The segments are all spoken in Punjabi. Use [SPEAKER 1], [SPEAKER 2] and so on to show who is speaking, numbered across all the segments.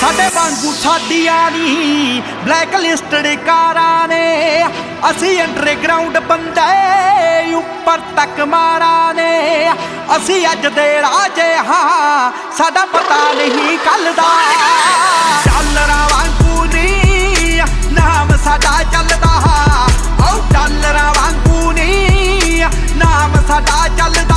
[SPEAKER 1] ਸਾਡੇ ਵਾਂਗੂ ਸਾਡੀਆਂ ਨੀ ਬਲੈਕ ਲਿਸਟਡ ਕਾਰਾਂ ਨੇ, ਅਸੀਂ ਅੰਡਰਗਰਾਉਂਡ ਬੰਦੇ ਉੱਪਰ ਤੱਕ ਮਾਰਾਂ ਨੇ। ਅਸੀਂ ਅੱਜ ਦੇ ਰਾਜੇ ਹਾਂ, ਸਾਡਾ ਪਤਾ ਨਹੀਂ ਕੱਲ ਦਾ। ਡਾਲਰਾਂ ਵਾਂਗੂ ਨੀ ਨਾਮ ਸਾਡਾ ਚੱਲਦਾ, ਓ ਡਾਲਰਾਂ ਵਾਂਗੂ ਨੀ ਨਾਮ ਸਾਡਾ ਚੱਲਦਾ।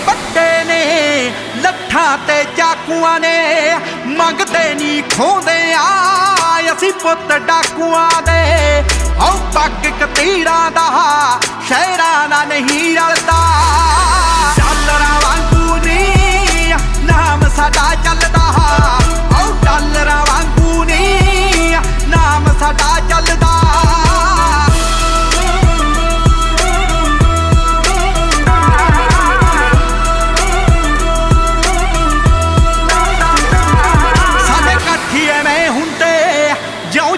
[SPEAKER 1] ਵੱਡੇ ਨੇ ਲੱਠਾਂ ਤੇ ਚਾਕੂਆਂ ਨੇ, ਮੰਗਦੇ ਨੀ ਖੋਦੇ ਆ ਅਸੀਂ ਪੁੱਤ ਡਾਕੂਆਂ ਦੇ। ਓ ਪੱਗ ਕਤੀਰਾਂ ਦਾ ਸ਼ਹਿਰਾਂ ਨਾਲ ਨਹੀਂ ਰਲਦਾ, ਡਾਲਰਾਂ ਵਾਂਗੂ ਨੀ ਨਾਮ ਸਾਡਾ ਚੱਲਦਾ, ਓ ਡਾਲਰਾਂ ਵਾਂਗੂ ਨੀ ਨਾਮ ਸਾਡਾ ਚੱਲਦਾ।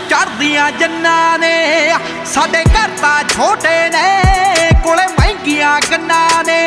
[SPEAKER 1] ਚੜ੍ਹਦੀਆਂ ਜੰਨਾਂ ਨੇ, ਸਾਡੇ ਘਰ ਤਾਂ ਛੋਟੇ ਨੇ, ਕੋਲੇ ਮਹਿੰਗੀਆਂ ਗੰਨਾਂ ਨੇ।